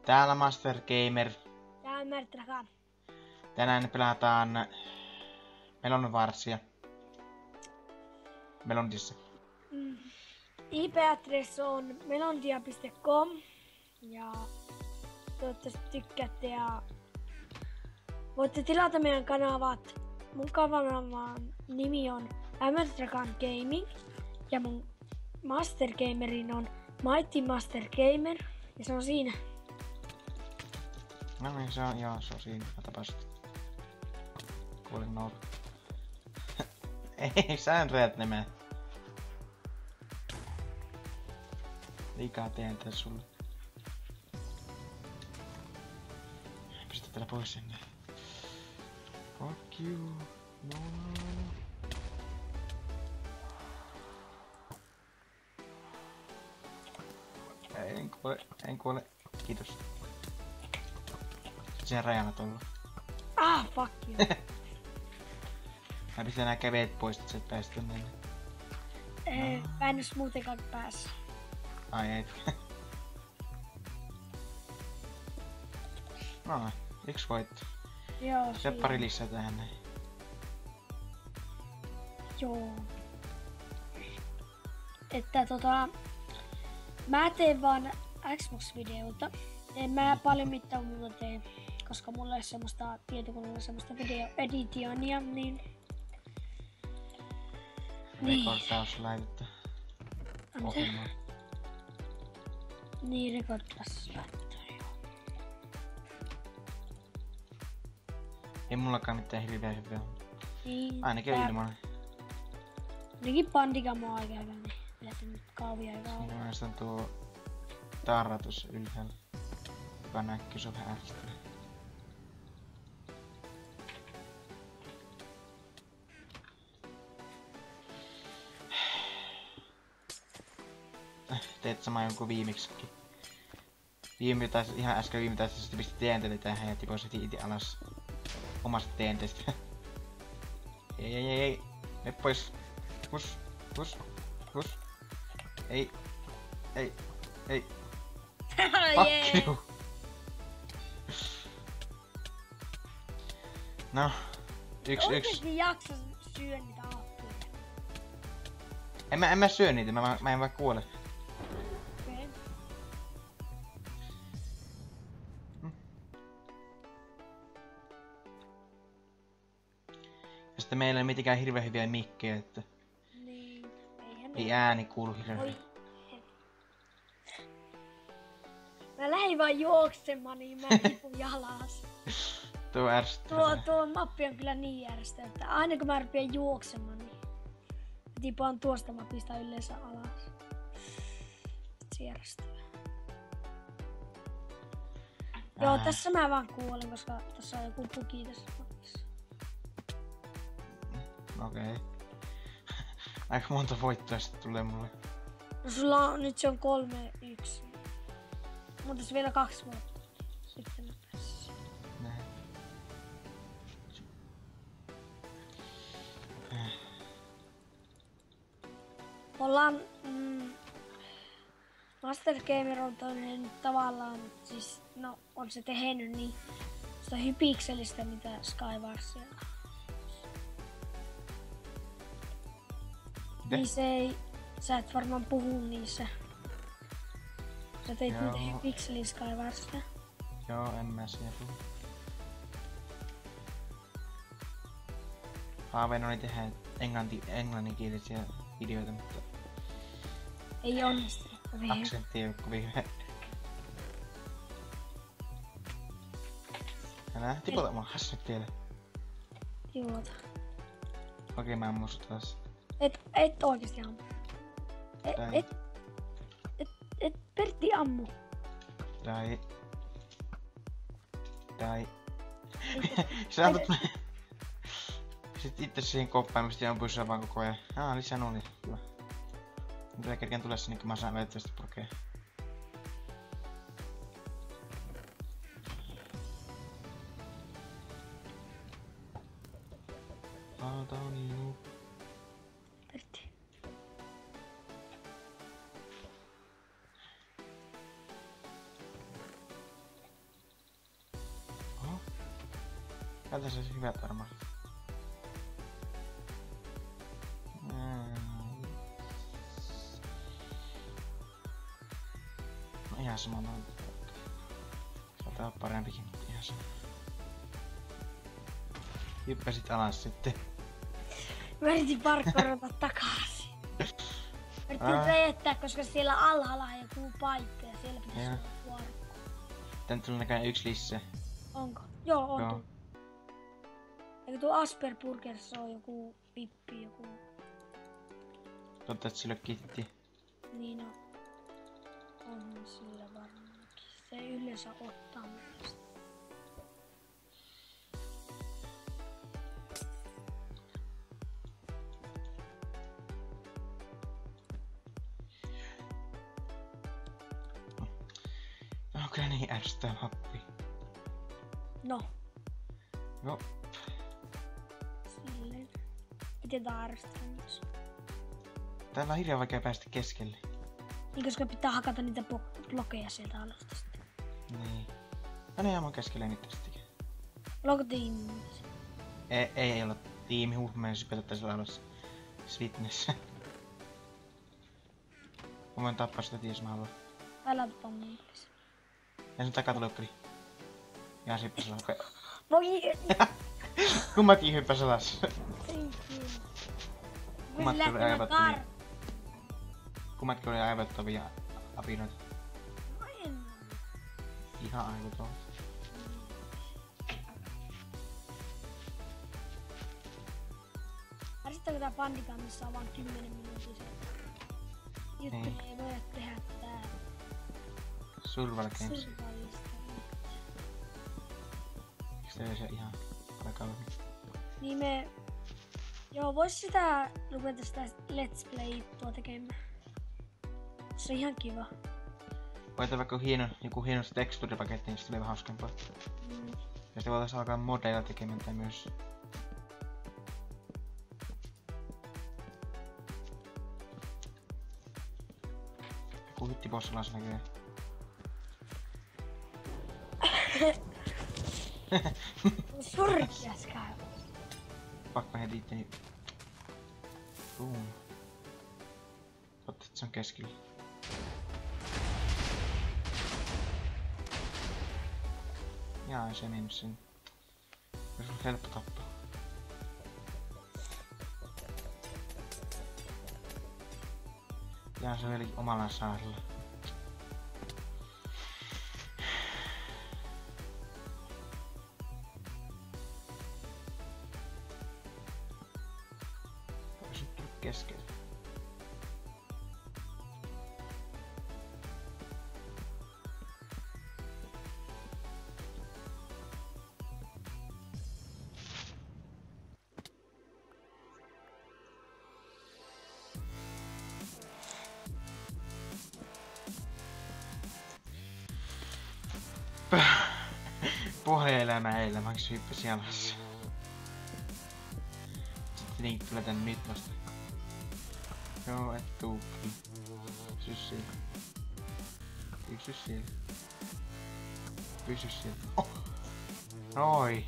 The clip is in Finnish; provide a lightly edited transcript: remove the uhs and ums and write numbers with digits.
Täällä Master Gamer. Tää Mertrakan. Tänään pelataan Melon Warsia. Melondissa. IP-adressi on melondia.com ja toivottavasti tykkäätte ja voitte tilata meidän kanavat. Mun kanavan nimi on Mertrakan Gaming ja mun Master Gamerin on Mighty Master Gamer ja se on siinä. No niin, se on siinä. Mä tapasin. Kuulin noulu. Ei, sä en reet nimeä. Liikaa teen tää sulle. Pistä täällä pois sinne. Fuck you. No. En kuole. Kiitos. Sen rajana tuolla. Ah, fuck you. Mä pistän nää käveet pois, että sä et päästä tänne. Mä en ois muutenkaan päässä. Ai ei. No, yksi voitto. Joo, Se pari lisää tähän näin. Joo. Että mä teen vaan Xbox-videoita. En mä paljon mitään muuta tee, koska mulla ei semmoista tietokoneella semmoista video-editointia, niin... Rekordaus laitetta. Ohjelmaa. Niin, rekordaus laitetta, joo. Ei mullakaan mitään hirveä hyvää. Niin, Ainakin on ilman. Ainakin Bandicam on aika hyvä, niin lähti nyt kaavia ja kaavia. Siinä on tuo tarra tuossa ylhäällä. Joka näkyy, se on vähän ärsyttävä. Teet sama jonkun viimeksikin. Ihan äsken viime taisi pisti TNT:lle tähän ja tipoi heti ite alas. Omasta TNT:stä. Ei. Me pois. Hus. Ei. Fuck you. No. Yksi. Oikeesti jaksa syö niitä appuja. En mä syö niitä, mä en vaikka kuole. Okei. Ja sitten meillä ei ole mitenkään hirveen hyviä mikkejä, että Niin, eihän ei ääni kuulu hirveen. Oi. Mä lähdin vaan juoksemaan, niin mä tipun jalas. Tuo ärsyttävää. Tuo mappi on kyllä niin järjestä, että aina kun mä rupean juoksemaan, niin tipaan tuosta mapista yleensä alas. Se järjestävää. Joo, tässä mä vaan kuolen, koska tässä on joku bugi tässä mapissa. Okei. Aika monta voittoa sitten tulee mulle. No sulla on, nyt se on 3-1. Mutta tässä vielä 2 vuotta. Sitten mä pääsin. Näin. Ollaan... Master Gamer on toinen tavallaan, siis no on se tehnyt niin sitä hypikselistä mitä Skywarsia. Niin se ei, sä et varmaan puhu niissä. Sä teit niitä hypikselin Skywarsia. Joo, en mä siihen puhu. Haaveena oli tehdä englanninkielisiä videoita, mutta Ei onnistu. aksentti ei oo kovin hyvä. Älä tipota mua hassit vielä. Juota. Okei, mä ammun sut taas. Et oikeesti ammu. Tai. Et Pertti ammu. Tai. Sä antut mä... Sitten itse siihen koppaan, mistä ampuin sua vaan koko ajan. Lisää nuli. Hyvä. Mitä kerkeen tulee sinne, kun mä saan välttävästi purkea. Pertti. Täältä se hyvät varmaan. No ihan sama noin. Saattaa olla parempikin, mutta ihan sama. Hyppäsit alas sitten. Mä yritin parkkourata takaisin. Yritin räjättää, koska siellä alhaalla on joku paikka ja siellä pitäisi olla parkko. Tän tuli näköjään yksi lisää. Onko? Joo, on Joo. tullut. Eikö tuo Asperburgerissa on joku pippi, joku... Totta, että sille kiitti. Niin on. On sillä varmaankin. Se ei yleensä ottaa mielestä. On kyllä niin ärsyttävä happi. No, Joo. silleen. Miten tää ärsyttää myös? Täällä on hirveän vaikea päästä keskelle. Niin, koska pitää hakata niitä blokeja sieltä alusta sitten. Niin. No niin, mä keskelle niitä sittenkin. Onko tiimi? Ei olla tiimi huuhmeen sypetettä sillä alas. Sweetness. Mä voin tappaa sitä ties mä haluan. Älä tapa muuntaisi. Ja sen takaa tulee uppeli. Ja hyppäs alas. Voi! Kummatkin hyppäs alas. Kummatkin oli aivottavia. Kummatkin oli aivottavia apinoita. Aina. Ihan aivoton. Ärsyttääkö tää Bandikaan, missä on vaan 10 minuuttia se juttu, niin ei voida tehdä tää Survival Games. survallista. Eikö se ihan kauemmin? Niin me... Joo, vois sitä ruveta sitä Let's Play-juttua tekemään. Se on ihan kiva. Voitais vaikka joku hieno teksturipaketti, niin se tulee vähän hauskempaa. Mm. Ja sitten voitais alkaa modeilla tekemään tai myös. Joku hyttipossalas näkee. Surkeas käy. Pakko heti itteni. Totta, että se on keskellä. Jaa, se mennyt sen. Se on helppo tappaa. Jaa, se oli omalla saarella. Olisi tullut keskellä. Pohjaelämä elämäksi hyppäsi alas. Sitten niin tulee tän nyt vasta. Joo, et tuukin. Pysy siellä. Pysy siellä. Pysy siellä. Oh! Noi!